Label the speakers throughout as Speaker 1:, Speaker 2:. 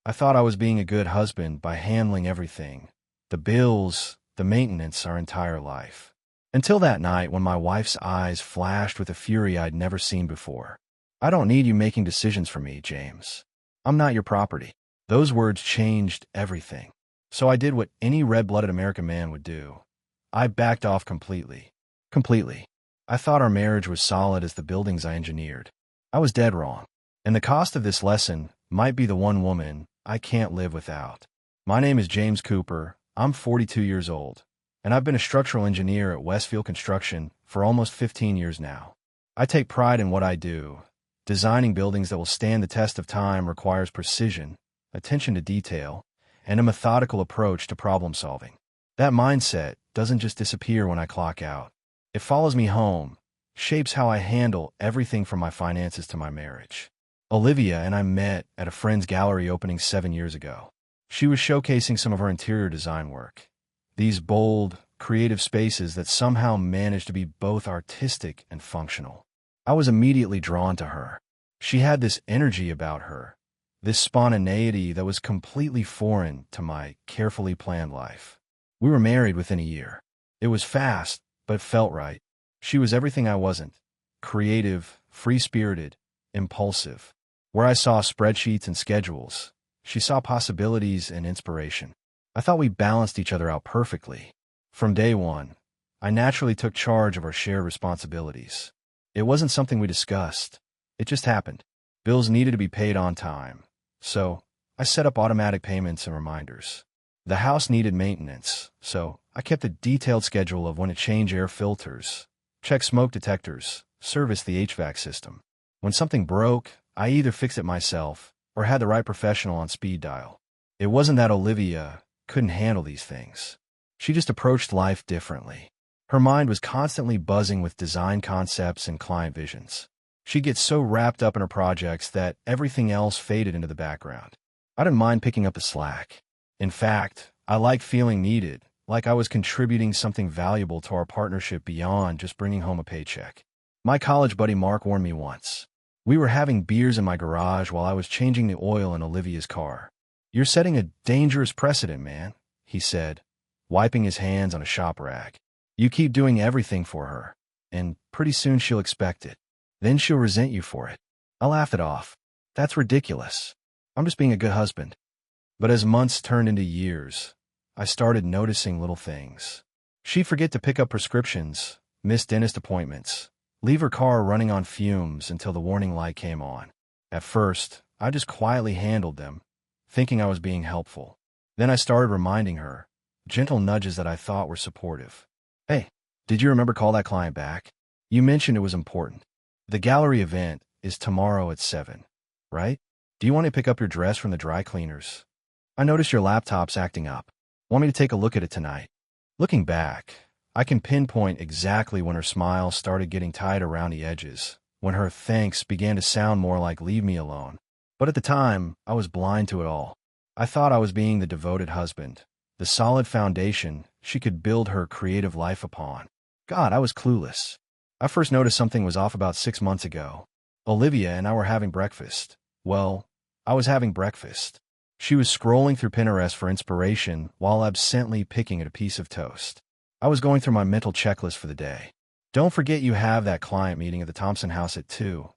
Speaker 1: I thought I was being a good husband by handling everything. The bills, the maintenance, our entire life. Until that night when my wife's eyes flashed with a fury I'd never seen before. "I don't need you making decisions for me, James. I'm not your property." Those words changed everything. So I did what any red-blooded American man would do. I backed off completely. Completely. I thought our marriage was solid as the buildings I engineered. I was dead wrong. And the cost of this lesson might be the one woman I can't live without. My name is James Cooper. I'm 42 years old, and I've been a structural engineer at Westfield Construction for almost 15 years now. I take pride in what I do. Designing buildings that will stand the test of time requires precision, attention to detail, and a methodical approach to problem solving. That mindset doesn't just disappear when I clock out. It follows me home, shapes how I handle everything from my finances to my marriage. Olivia and I met at a friend's gallery opening 7 years ago. She was showcasing some of her interior design work. These bold, creative spaces that somehow managed to be both artistic and functional. I was immediately drawn to her. She had this energy about her, this spontaneity that was completely foreign to my carefully planned life. We were married within a year. It was fast, but it felt right. She was everything I wasn't: creative, free-spirited, impulsive. Where I saw spreadsheets and schedules, she saw possibilities and inspiration. I thought we balanced each other out perfectly. From day one, I naturally took charge of our shared responsibilities. It wasn't something we discussed. It just happened. Bills needed to be paid on time, so I set up automatic payments and reminders. The house needed maintenance, so I kept a detailed schedule of when to change air filters, check smoke detectors, service the HVAC system. When something broke, I either fixed it myself or had the right professional on speed dial. It wasn't that Olivia couldn't handle these things. She just approached life differently. Her mind was constantly buzzing with design concepts and client visions. She'd get so wrapped up in her projects that everything else faded into the background. I didn't mind picking up the slack. In fact, I liked feeling needed, like I was contributing something valuable to our partnership beyond just bringing home a paycheck. My college buddy Mark warned me once. We were having beers in my garage while I was changing the oil in Olivia's car. "You're setting a dangerous precedent, man," he said, wiping his hands on a shop rag. "You keep doing everything for her, and pretty soon she'll expect it. Then she'll resent you for it." I laughed it off. "That's ridiculous. I'm just being a good husband." But as months turned into years, I started noticing little things. She'd forget to pick up prescriptions, miss dentist appointments, leave her car running on fumes until the warning light came on. At first, I just quietly handled them, thinking I was being helpful. Then I started reminding her, gentle nudges that I thought were supportive. "Hey, did you remember call that client back? You mentioned it was important. The gallery event is tomorrow at 7, right? Do you want to pick up your dress from the dry cleaners? I noticed your laptop's acting up. Want me to take a look at it tonight?" Looking back, I can pinpoint exactly when her smile started getting tight around the edges, when her thanks began to sound more like "leave me alone." But at the time, I was blind to it all. I thought I was being the devoted husband, the solid foundation she could build her creative life upon. God, I was clueless. I first noticed something was off about 6 months ago. Olivia and I were having breakfast. Well, I was having breakfast. She was scrolling through Pinterest for inspiration while absently picking at a piece of toast. I was going through my mental checklist for the day. "Don't forget you have that client meeting at the Thompson house at 2.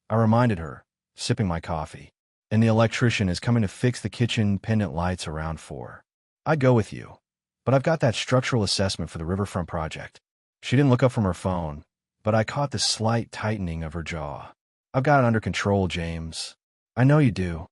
Speaker 1: I reminded her, sipping my coffee. "And the electrician is coming to fix the kitchen pendant lights around 4. I'd go with you, but I've got that structural assessment for the riverfront project." She didn't look up from her phone, but I caught the slight tightening of her jaw. "I've got it under control, James." "I know you do,"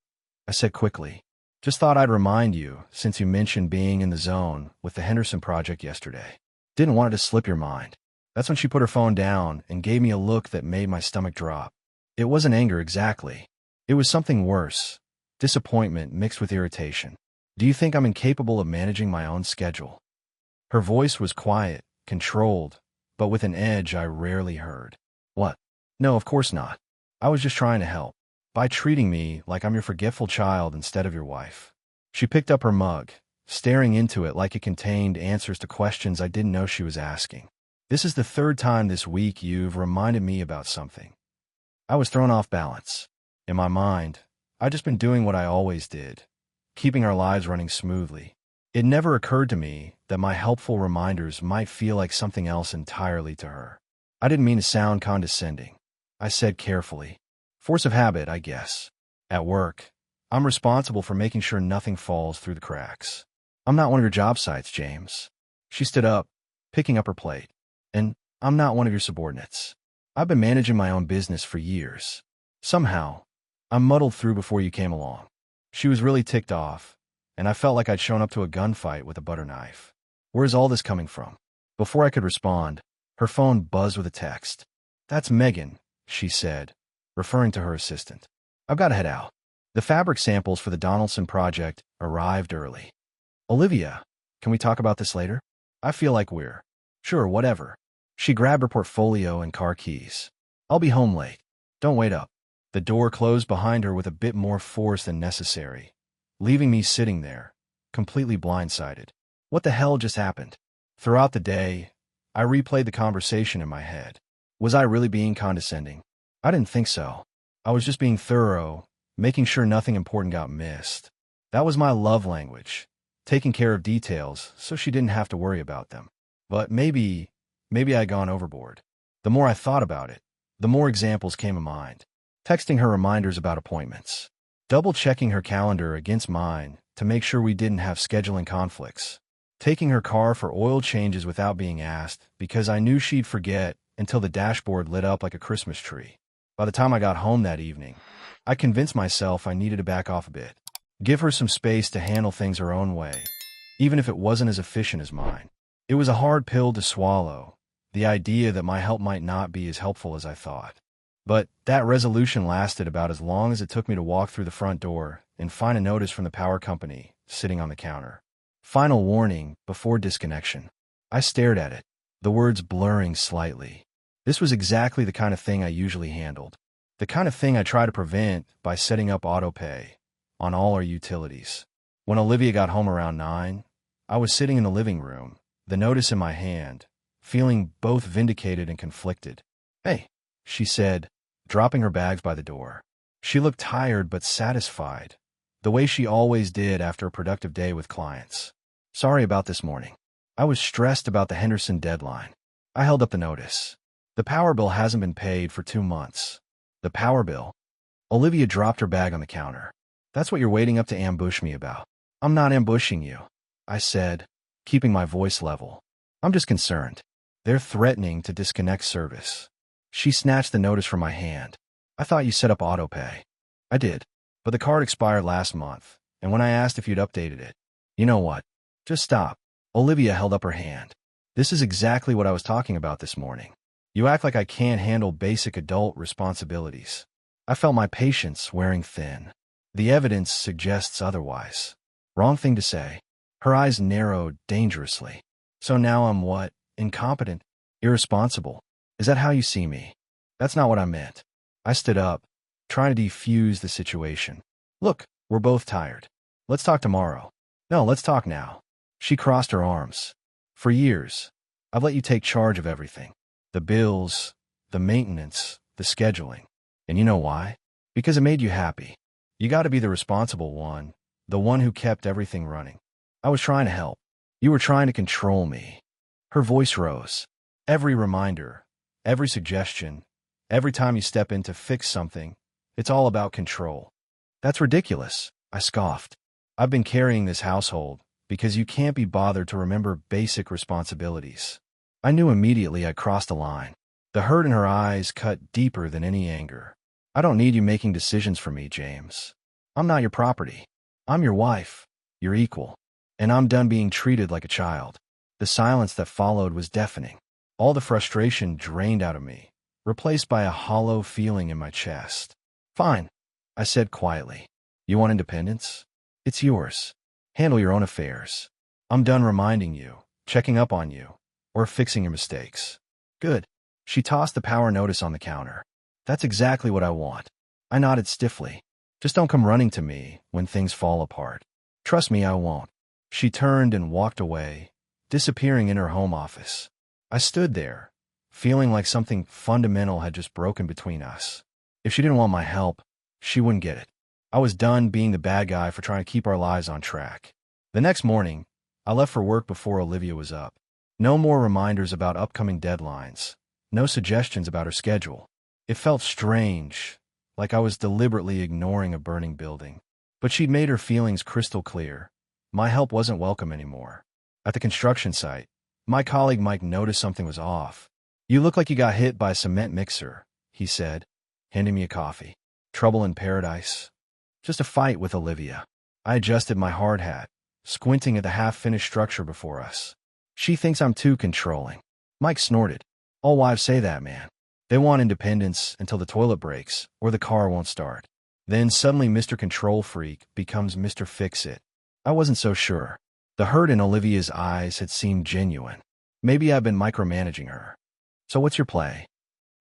Speaker 1: I said quickly. "Just thought I'd remind you, since you mentioned being in the zone with the Henderson project yesterday. Didn't want it to slip your mind." That's when she put her phone down and gave me a look that made my stomach drop. It wasn't anger exactly. It was something worse, disappointment mixed with irritation. "Do you think I'm incapable of managing my own schedule?" Her voice was quiet, controlled, but with an edge I rarely heard. "What? No, of course not. I was just trying to help. By treating me like I'm your forgetful child instead of your wife." She picked up her mug, staring into it like it contained answers to questions I didn't know she was asking. "This is the 3rd time this week you've reminded me about something." I was thrown off balance. In my mind, I'd just been doing what I always did, keeping our lives running smoothly. It never occurred to me that my helpful reminders might feel like something else entirely to her. I didn't mean to sound condescending. I said carefully. Force of habit, I guess. At work, I'm responsible for making sure nothing falls through the cracks. I'm not one of your job sites, James. She stood up, picking up her plate. And I'm not one of your subordinates. I've been managing my own business for years. Somehow, I muddled through before you came along. She was really ticked off, and I felt like I'd shown up to a gunfight with a butter knife. Where's all this coming from? Before I could respond, her phone buzzed with a text. That's Megan, she said, referring to her assistant. I've got to head out. The fabric samples for the Donaldson project arrived early. Olivia, can we talk about this later? I feel like we're. Sure, whatever. She grabbed her portfolio and car keys. I'll be home late. Don't wait up. The door closed behind her with a bit more force than necessary, leaving me sitting there, completely blindsided. What the hell just happened? Throughout the day, I replayed the conversation in my head. Was I really being condescending? I didn't think so. I was just being thorough, making sure nothing important got missed. That was my love language, taking care of details so she didn't have to worry about them. But maybe I'd gone overboard. The more I thought about it, the more examples came to mind. Texting her reminders about appointments. Double-checking her calendar against mine to make sure we didn't have scheduling conflicts. Taking her car for oil changes without being asked because I knew she'd forget until the dashboard lit up like a Christmas tree. By the time I got home that evening, I convinced myself I needed to back off a bit. Give her some space to handle things her own way, even if it wasn't as efficient as mine. It was a hard pill to swallow, the idea that my help might not be as helpful as I thought. But that resolution lasted about as long as it took me to walk through the front door and find a notice from the power company sitting on the counter. Final warning before disconnection. I stared at it, the words blurring slightly. This was exactly the kind of thing I usually handled. The kind of thing I try to prevent by setting up autopay on all our utilities. When Olivia got home around 9, I was sitting in the living room, the notice in my hand, feeling both vindicated and conflicted. Hey, she said, dropping her bags by the door. She looked tired but satisfied, the way she always did after a productive day with clients. Sorry about this morning. I was stressed about the Henderson deadline. I held up the notice. The power bill hasn't been paid for 2 months. The power bill? Olivia dropped her bag on the counter. That's what you're waiting up to ambush me about. I'm not ambushing you, I said, keeping my voice level. I'm just concerned. They're threatening to disconnect service. She snatched the notice from my hand. I thought you set up autopay. I did, but the card expired last month, and when I asked if you'd updated it, you know what? Just stop. Olivia held up her hand. This is exactly what I was talking about this morning. You act like I can't handle basic adult responsibilities. I felt my patience wearing thin. The evidence suggests otherwise. Wrong thing to say. Her eyes narrowed dangerously. So now I'm what? Incompetent? Irresponsible? Is that how you see me? That's not what I meant. I stood up, trying to defuse the situation. Look, we're both tired. Let's talk tomorrow. No, let's talk now. She crossed her arms. For years, I've let you take charge of everything. The bills, the maintenance, the scheduling. And you know why? Because it made you happy. You got to be the responsible one, the one who kept everything running. I was trying to help. You were trying to control me. Her voice rose. Every reminder, every suggestion, every time you step in to fix something, it's all about control. That's ridiculous, I scoffed. I've been carrying this household because you can't be bothered to remember basic responsibilities. I knew immediately I crossed a line. The hurt in her eyes cut deeper than any anger. I don't need you making decisions for me, James. I'm not your property. I'm your wife, your equal, and I'm done being treated like a child. The silence that followed was deafening. All the frustration drained out of me, replaced by a hollow feeling in my chest. Fine, I said quietly. You want independence? It's yours. Handle your own affairs. I'm done reminding you, checking up on you, or fixing your mistakes. Good. She tossed the power notice on the counter. That's exactly what I want. I nodded stiffly. Just don't come running to me when things fall apart. Trust me, I won't. She turned and walked away, disappearing in her home office. I stood there, feeling like something fundamental had just broken between us. If she didn't want my help, she wouldn't get it. I was done being the bad guy for trying to keep our lives on track. The next morning, I left for work before Olivia was up. No more reminders about upcoming deadlines. No suggestions about her schedule. It felt strange, like I was deliberately ignoring a burning building. But she'd made her feelings crystal clear. My help wasn't welcome anymore. At the construction site, my colleague Mike noticed something was off. "You look like you got hit by a cement mixer," he said, handing me a coffee. "Trouble in paradise?" "Just a fight with Olivia." I adjusted my hard hat, squinting at the half-finished structure before us. "She thinks I'm too controlling." Mike snorted. "All wives say that, man. They want independence until the toilet breaks or the car won't start. Then suddenly Mr. Control Freak becomes Mr. Fix-It." I wasn't so sure. The hurt in Olivia's eyes had seemed genuine. Maybe I've been micromanaging her. "So what's your play?"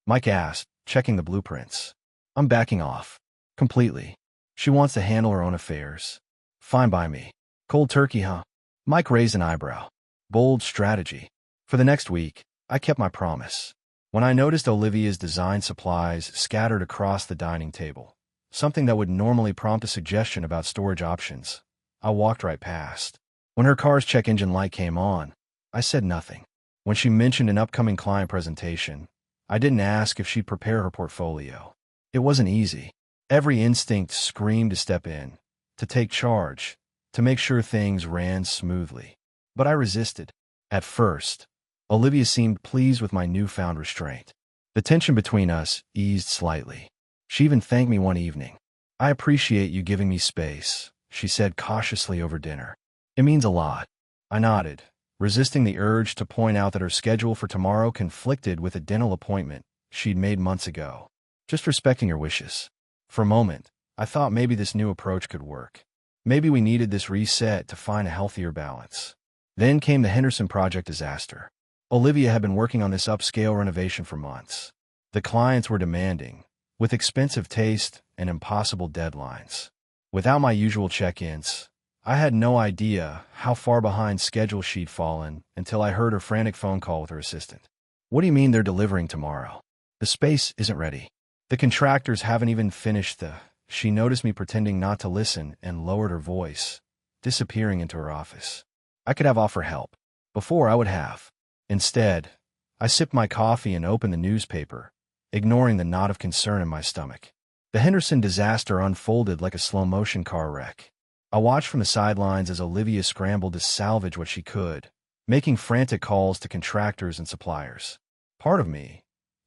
Speaker 1: Mike asked, checking the blueprints. "I'm backing off. Completely. She wants to handle her own affairs. Fine by me." "Cold turkey, huh?" Mike raised an eyebrow. "Bold strategy." For the next week, I kept my promise. When I noticed Olivia's design supplies scattered across the dining table, something that would normally prompt a suggestion about storage options, I walked right past. When her car's check engine light came on, I said nothing. When she mentioned an upcoming client presentation, I didn't ask if she'd prepare her portfolio. It wasn't easy. Every instinct screamed to step in, to take charge, to make sure things ran smoothly. But I resisted. At first, Olivia seemed pleased with my newfound restraint. The tension between us eased slightly. She even thanked me one evening. "I appreciate you giving me space," she said cautiously over dinner. "It means a lot." I nodded, resisting the urge to point out that her schedule for tomorrow conflicted with a dental appointment she'd made months ago. Just respecting her wishes. For a moment, I thought maybe this new approach could work. Maybe we needed this reset to find a healthier balance. Then came the Henderson project disaster. Olivia had been working on this upscale renovation for months. The clients were demanding, with expensive taste and impossible deadlines. Without my usual check-ins, I had no idea how far behind schedule she'd fallen until I heard her frantic phone call with her assistant. "What do you mean they're delivering tomorrow? The space isn't ready. The contractors haven't even finished the..." She noticed me pretending not to listen and lowered her voice, disappearing into her office. I could have offered help. Before I would have. Instead, I sipped my coffee and opened the newspaper, ignoring the knot of concern in my stomach. The Henderson disaster unfolded like a slow-motion car wreck. I watched from the sidelines as Olivia scrambled to salvage what she could, making frantic calls to contractors and suppliers. Part of me,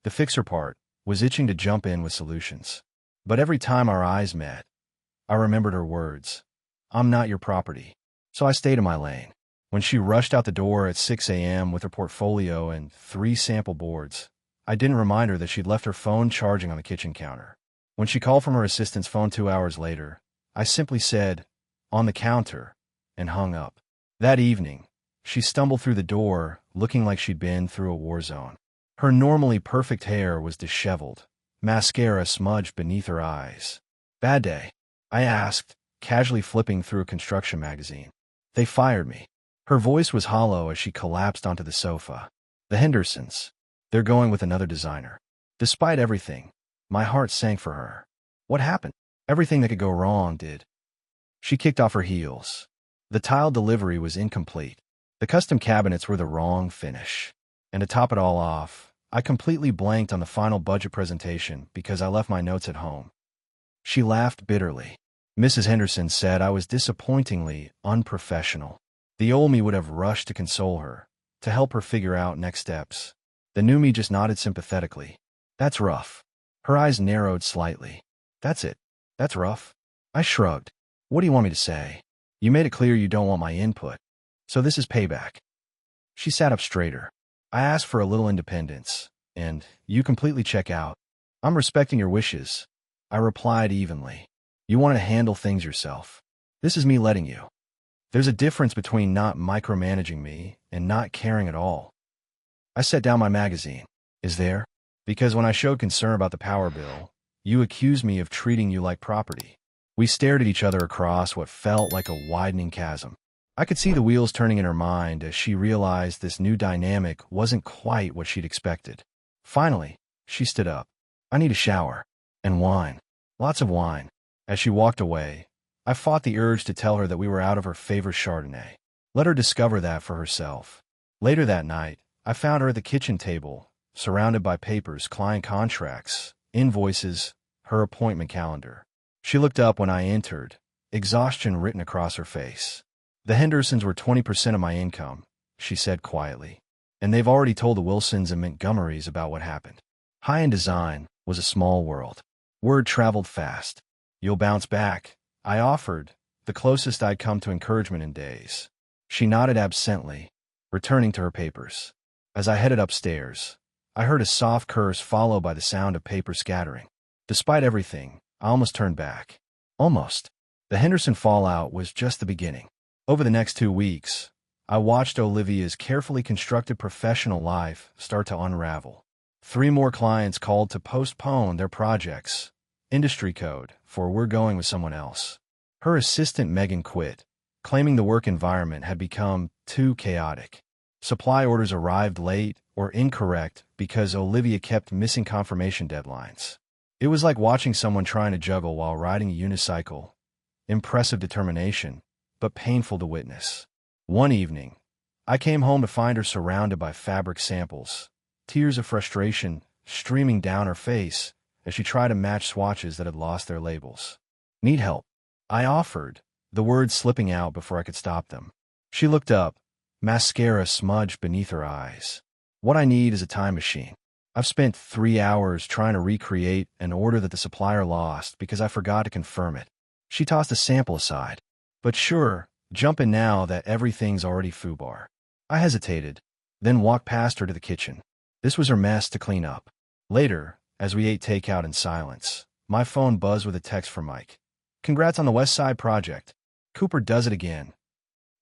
Speaker 1: the fixer part, was itching to jump in with solutions. But every time our eyes met, I remembered her words. "I'm not your property." So I stayed in my lane. When she rushed out the door at 6 a.m. with her portfolio and 3 sample boards, I didn't remind her that she'd left her phone charging on the kitchen counter. When she called from her assistant's phone 2 hours later, I simply said, "On the counter," and hung up. That evening, she stumbled through the door, looking like she'd been through a war zone. Her normally perfect hair was disheveled, mascara smudged beneath her eyes. "Bad day?" I asked, casually flipping through a construction magazine. "They fired me." Her voice was hollow as she collapsed onto the sofa. "The Hendersons. They're going with another designer." Despite everything, my heart sank for her. What happened? Everything that could go wrong did. She kicked off her heels. The tile delivery was incomplete. The custom cabinets were the wrong finish. And to top it all off, I completely blanked on the final budget presentation because I left my notes at home. She laughed bitterly. Mrs. Henderson said I was disappointingly unprofessional. The old me would have rushed to console her, to help her figure out next steps. The new me just nodded sympathetically. "That's rough." Her eyes narrowed slightly. "That's it. That's rough." I shrugged. "What do you want me to say? You made it clear you don't want my input. So this is payback." She sat up straighter. "I asked for a little independence, and you completely check out." "I'm respecting your wishes," I replied evenly. "You wanted to handle things yourself. This is me letting you." There's a difference between not micromanaging me and not caring at all. I set down my magazine. "Is there?" Because when I showed concern about the power bill, you accused me of treating you like property. We stared at each other across what felt like a widening chasm. I could see the wheels turning in her mind as she realized this new dynamic wasn't quite what she'd expected. Finally, she stood up. "I need a shower. And wine. Lots of wine." As she walked away, I fought the urge to tell her that we were out of her favorite Chardonnay. Let her discover that for herself. Later that night, I found her at the kitchen table, surrounded by papers, client contracts, invoices, her appointment calendar. She looked up when I entered, exhaustion written across her face. The Hendersons were 20% of my income, she said quietly. And they've already told the Wilsons and Montgomerys about what happened. High-end design was a small world. Word traveled fast. You'll bounce back, I offered, the closest I'd come to encouragement in days. She nodded absently, returning to her papers. As I headed upstairs, I heard a soft curse followed by the sound of paper scattering. Despite everything, I almost turned back. Almost. The Henderson fallout was just the beginning. Over the next 2 weeks, I watched Olivia's carefully constructed professional life start to unravel. 3 more clients called to postpone their projects. Industry code for "we're going with someone else." Her assistant Megan quit, claiming the work environment had become too chaotic. Supply orders arrived late or incorrect because Olivia kept missing confirmation deadlines. It was like watching someone trying to juggle while riding a unicycle. Impressive determination, but painful to witness. One evening, I came home to find her surrounded by fabric samples, tears of frustration streaming down her face as she tried to match swatches that had lost their labels. "Need help?" I offered, the words slipping out before I could stop them. She looked up, mascara smudged beneath her eyes. "What I need is a time machine. I've spent 3 hours trying to recreate an order that the supplier lost because I forgot to confirm it." She tossed a sample aside. "But sure, jump in now that everything's already FUBAR." I hesitated, then walked past her to the kitchen. This was her mess to clean up. Later, as we ate takeout in silence, my phone buzzed with a text from Mike. "Congrats on the West Side project. Cooper does it again."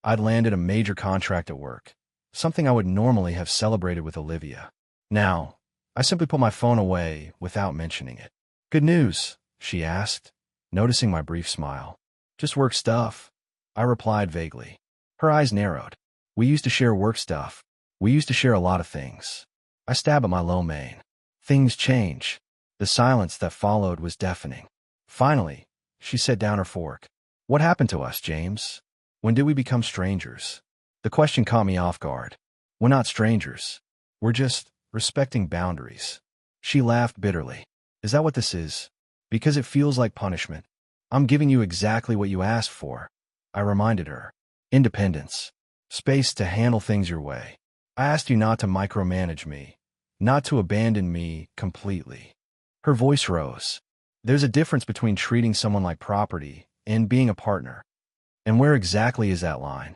Speaker 1: I'd landed a major contract at work, something I would normally have celebrated with Olivia. Now, I simply put my phone away without mentioning it. "Good news?" she asked, noticing my brief smile. "Just work stuff," I replied vaguely. Her eyes narrowed. "We used to share work stuff. We used to share a lot of things." I stabbed at my lo mein. Things change. The silence that followed was deafening. Finally, she set down her fork. "What happened to us, James? When did we become strangers?" The question caught me off guard. "We're not strangers. We're just respecting boundaries." She laughed bitterly. "Is that what this is? Because it feels like punishment." "I'm giving you exactly what you asked for," I reminded her. "Independence. Space to handle things your way. I asked you not to micromanage me, not to abandon me completely." Her voice rose. "There's a difference between treating someone like property and being a partner. And where exactly is that line?"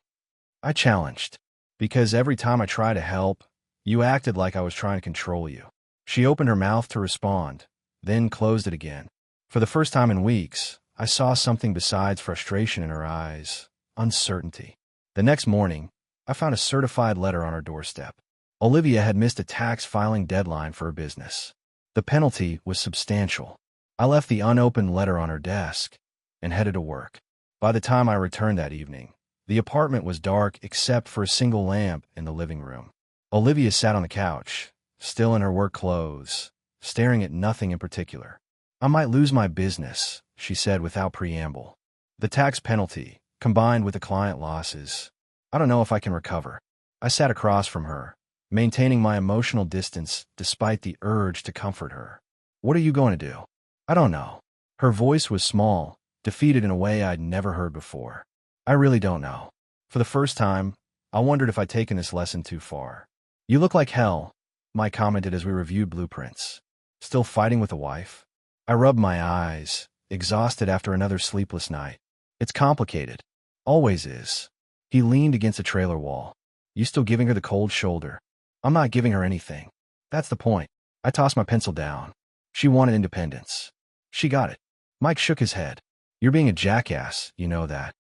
Speaker 1: I challenged. "Because every time I try to help, you acted like I was trying to control you." She opened her mouth to respond, then closed it again. For the first time in weeks, I saw something besides frustration in her eyes: uncertainty. The next morning, I found a certified letter on her doorstep. Olivia had missed a tax filing deadline for her business. The penalty was substantial. I left the unopened letter on her desk and headed to work. By the time I returned that evening, the apartment was dark except for a single lamp in the living room. Olivia sat on the couch, still in her work clothes, staring at nothing in particular. "I might lose my business," she said without preamble. "The tax penalty, combined with the client losses. I don't know if I can recover." I sat across from her, maintaining my emotional distance despite the urge to comfort her. "What are you going to do?" "I don't know." Her voice was small, defeated in a way I'd never heard before. "I really don't know." For the first time, I wondered if I'd taken this lesson too far. "You look like hell," Mike commented as we reviewed blueprints. "Still fighting with a wife?" I rubbed my eyes, exhausted after another sleepless night. "It's complicated. Always is." He leaned against a trailer wall. "You still giving her the cold shoulder?" "I'm not giving her anything. That's the point." I tossed my pencil down. She wanted independence. She got it. Mike shook his head. "You're being a jackass, you know that."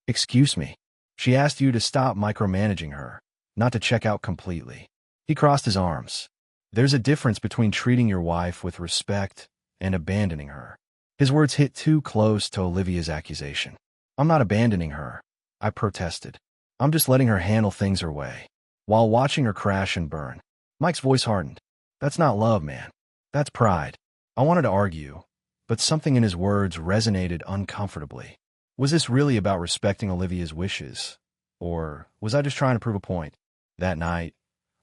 Speaker 1: "Excuse me." "She asked you to stop micromanaging her, not to check out completely." He crossed his arms. "There's a difference between treating your wife with respect and abandoning her." His words hit too close to Olivia's accusation. "I'm not abandoning her," I protested. "I'm just letting her handle things her way, while watching her crash and burn." Mike's voice hardened. "That's not love, man. That's pride." I wanted to argue, but something in his words resonated uncomfortably. Was this really about respecting Olivia's wishes? Or was I just trying to prove a point? That night,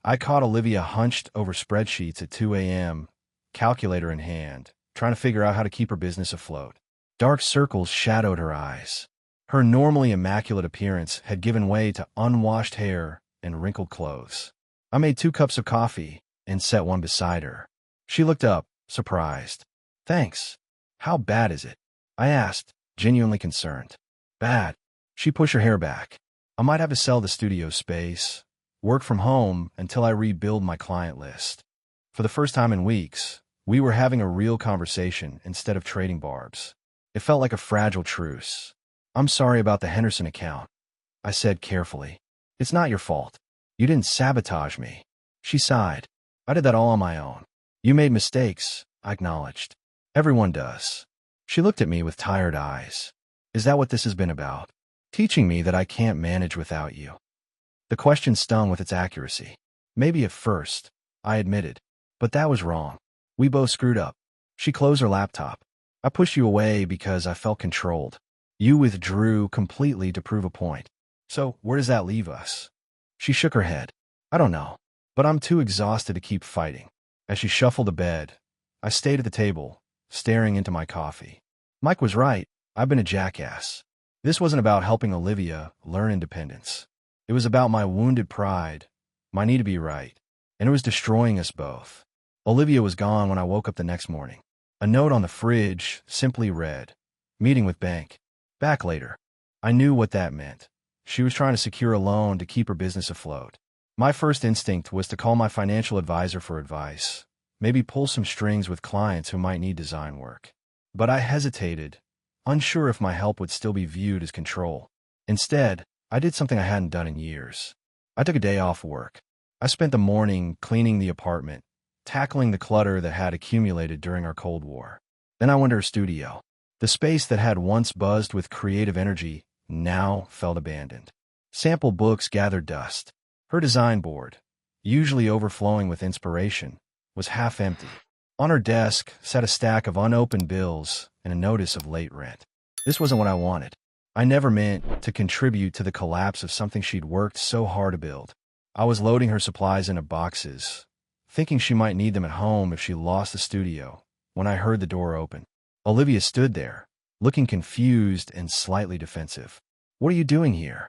Speaker 1: I caught Olivia hunched over spreadsheets at 2 a.m., calculator in hand, trying to figure out how to keep her business afloat. Dark circles shadowed her eyes. Her normally immaculate appearance had given way to unwashed hair and wrinkled clothes. I made 2 cups of coffee and set one beside her. She looked up, surprised. "Thanks. How bad is it?" I asked, genuinely concerned. "Bad." She pushed her hair back. "I might have to sell the studio space, work from home until I rebuild my client list." For the first time in weeks, we were having a real conversation instead of trading barbs. It felt like a fragile truce. "I'm sorry about the Henderson account," I said carefully. "It's not your fault. You didn't sabotage me." She sighed. "I did that all on my own." "You made mistakes," I acknowledged. "Everyone does." She looked at me with tired eyes. "Is that what this has been about? Teaching me that I can't manage without you?" The question stung with its accuracy. "Maybe at first," I admitted. "But that was wrong. We both screwed up." She closed her laptop. "I pushed you away because I felt controlled. You withdrew completely to prove a point. So where does that leave us?" She shook her head. "I don't know. But I'm too exhausted to keep fighting." As she shuffled to bed, I stayed at the table, staring into my coffee. Mike was right. I've been a jackass. This wasn't about helping Olivia learn independence. It was about my wounded pride, my need to be right, and it was destroying us both. Olivia was gone when I woke up the next morning. A note on the fridge simply read, "Meeting with bank. Back later." I knew what that meant. She was trying to secure a loan to keep her business afloat. My first instinct was to call my financial advisor for advice, maybe pull some strings with clients who might need design work. But I hesitated, unsure if my help would still be viewed as control. Instead, I did something I hadn't done in years. I took a day off work. I spent the morning cleaning the apartment, tackling the clutter that had accumulated during our Cold War. Then I went to her studio. The space that had once buzzed with creative energy now felt abandoned. Sample books gathered dust. Her design board, usually overflowing with inspiration, was half empty. On her desk sat a stack of unopened bills and a notice of late rent. This wasn't what I wanted. I never meant to contribute to the collapse of something she'd worked so hard to build. I was loading her supplies into boxes, thinking she might need them at home if she lost the studio, when I heard the door open. Olivia stood there, looking confused and slightly defensive. "What are you doing here?"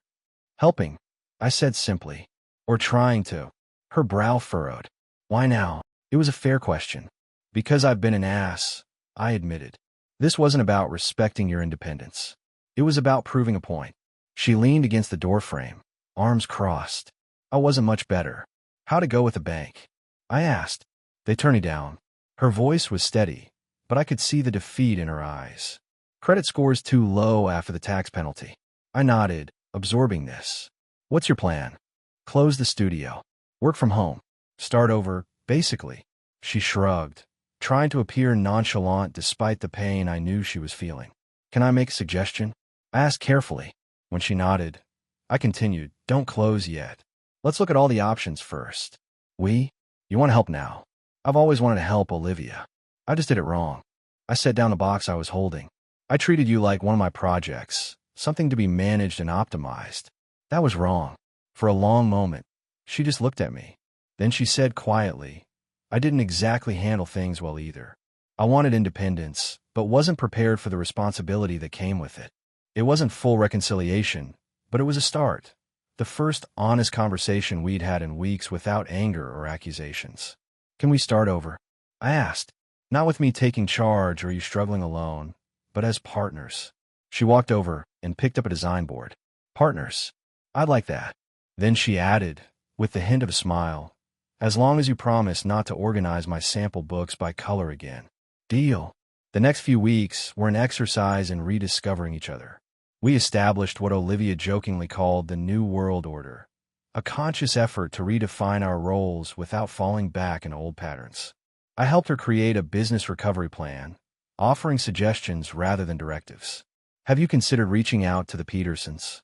Speaker 1: "Helping," I said simply. "Or trying to." Her brow furrowed. "Why now?" It was a fair question. "Because I've been an ass," I admitted. "This wasn't about respecting your independence. It was about proving a point." She leaned against the doorframe, arms crossed. I wasn't much better. "How'd it go with the bank?" I asked. "They turned me down." Her voice was steady, but I could see the defeat in her eyes. "Credit score's too low after the tax penalty." I nodded, absorbing this. "What's your plan?" "Close the studio. Work from home. Start over, basically." She shrugged, trying to appear nonchalant despite the pain I knew she was feeling. "Can I make a suggestion?" I asked carefully. When she nodded, I continued, "Don't close yet. Let's look at all the options first." You want to help now?" "I've always wanted to help Olivia. I just did it wrong." I set down the box I was holding. "I treated you like one of my projects, something to be managed and optimized. That was wrong." For a long moment, she just looked at me. Then she said quietly, "I didn't exactly handle things well either. I wanted independence, but wasn't prepared for the responsibility that came with it." It wasn't full reconciliation, but it was a start. The first honest conversation we'd had in weeks without anger or accusations. "Can we start over?" I asked. "Not with me taking charge or you struggling alone, but as partners." She walked over and picked up a design board. "Partners. I'd like that." Then she added, with the hint of a smile, "As long as you promise not to organize my sample books by color again." "Deal." The next few weeks were an exercise in rediscovering each other. We established what Olivia jokingly called the New World Order, a conscious effort to redefine our roles without falling back in old patterns. I helped her create a business recovery plan, offering suggestions rather than directives. "Have you considered reaching out to the Petersons?"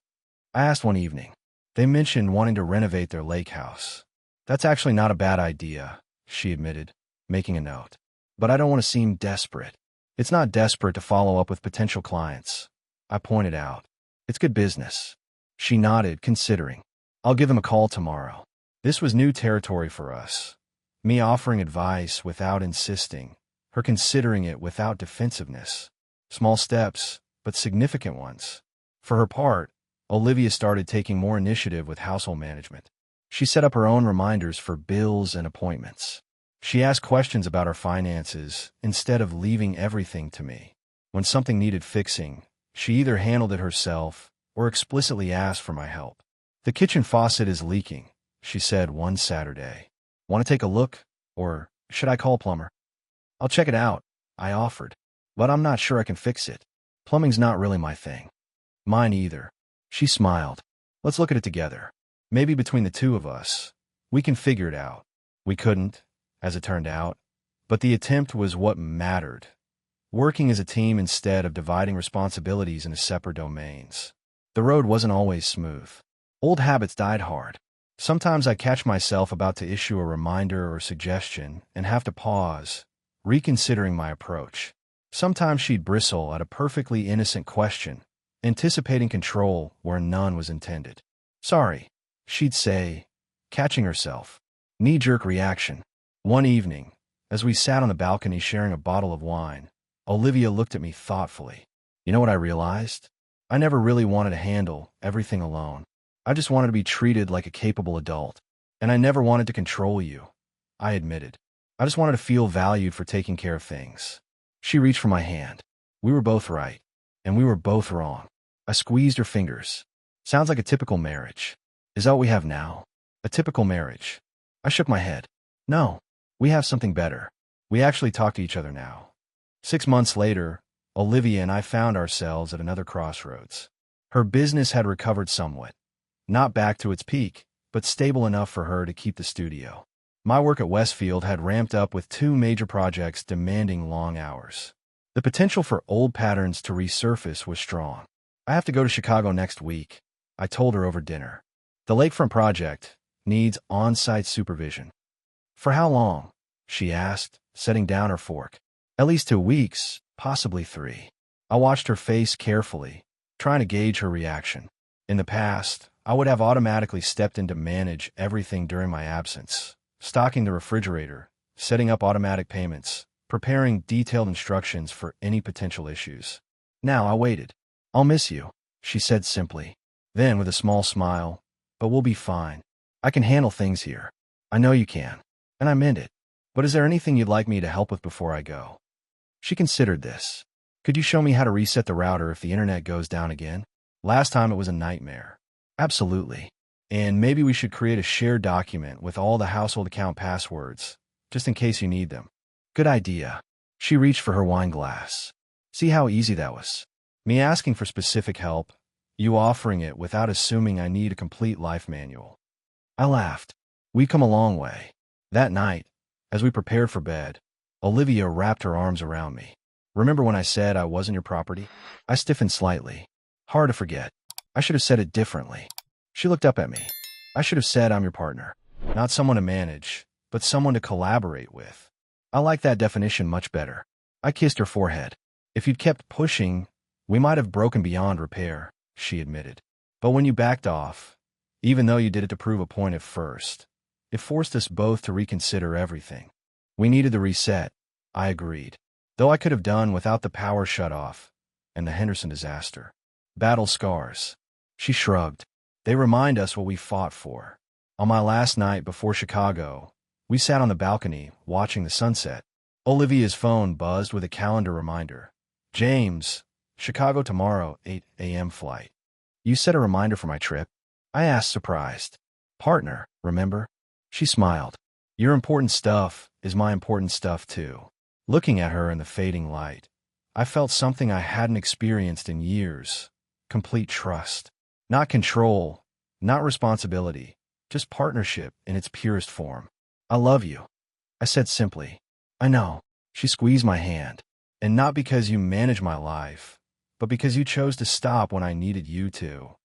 Speaker 1: I asked one evening. They mentioned wanting to renovate their lake house. "That's actually not a bad idea," she admitted, making a note. "But I don't want to seem desperate. It's not desperate to follow up with potential clients, I pointed out. It's good business. She nodded, considering. I'll give them a call tomorrow. This was new territory for us. Me offering advice without insisting, her considering it without defensiveness. Small steps, but significant ones. For her part, Olivia started taking more initiative with household management. She set up her own reminders for bills and appointments. She asked questions about our finances instead of leaving everything to me. When something needed fixing, she either handled it herself or explicitly asked for my help. The kitchen faucet is leaking, she said one Saturday. Want to take a look? Or should I call a plumber? I'll check it out, I offered. But I'm not sure I can fix it. Plumbing's not really my thing. Mine either. She smiled. Let's look at it together. Maybe between the two of us, we can figure it out. We couldn't, as it turned out, but the attempt was what mattered. Working as a team instead of dividing responsibilities into separate domains. The road wasn't always smooth. Old habits died hard. Sometimes I catch myself about to issue a reminder or suggestion and have to pause, reconsidering my approach. Sometimes she'd bristle at a perfectly innocent question, anticipating control where none was intended. Sorry, she'd say, catching herself. Knee-jerk reaction. One evening, as we sat on the balcony sharing a bottle of wine, Olivia looked at me thoughtfully. You know what I realized? I never really wanted to handle everything alone. I just wanted to be treated like a capable adult. And I never wanted to control you, I admitted. I just wanted to feel valued for taking care of things. She reached for my hand. We were both right, and we were both wrong. I squeezed her fingers. Sounds like a typical marriage. Is that what we have now? A typical marriage. I shook my head. No, we have something better. We actually talk to each other now. 6 months later, Olivia and I found ourselves at another crossroads. Her business had recovered somewhat. Not back to its peak, but stable enough for her to keep the studio. My work at Westfield had ramped up with 2 major projects demanding long hours. The potential for old patterns to resurface was strong. I have to go to Chicago next week, I told her over dinner. The lakefront project needs on-site supervision. For how long? She asked, setting down her fork. At least 2 weeks, possibly 3. I watched her face carefully, trying to gauge her reaction. In the past, I would have automatically stepped in to manage everything during my absence, stocking the refrigerator, setting up automatic payments, preparing detailed instructions for any potential issues. Now I waited. I'll miss you, she said simply. Then, with a small smile, but we'll be fine. I can handle things here. I know you can. And I meant it. But is there anything you'd like me to help with before I go? She considered this. Could you show me how to reset the router if the internet goes down again? Last time it was a nightmare. Absolutely. And maybe we should create a shared document with all the household account passwords, just in case you need them. Good idea. She reached for her wine glass. See how easy that was? Me asking for specific help, you offering it without assuming I need a complete life manual. I laughed. We'd come a long way. That night, as we prepared for bed, Olivia wrapped her arms around me. Remember when I said I wasn't your property? I stiffened slightly. Hard to forget. I should have said it differently. She looked up at me. I should have said I'm your partner. Not someone to manage, but someone to collaborate with. I like that definition much better. I kissed her forehead. If you'd kept pushing, we might have broken beyond repair, she admitted. But when you backed off, even though you did it to prove a point at first, it forced us both to reconsider everything. We needed the reset, I agreed. Though I could have done without the power shutoff and the Henderson disaster. Battle scars. She shrugged. They remind us what we fought for. On my last night before Chicago, we sat on the balcony watching the sunset. Olivia's phone buzzed with a calendar reminder. James, Chicago tomorrow, 8 a.m. flight. You set a reminder for my trip? I asked, surprised. Partner, remember? She smiled. Your important stuff is my important stuff too. Looking at her in the fading light, I felt something I hadn't experienced in years. Complete trust. Not control, not responsibility, just partnership in its purest form. I love you, I said simply. I know. She squeezed my hand. And not because you manage my life, but because you chose to stop when I needed you to.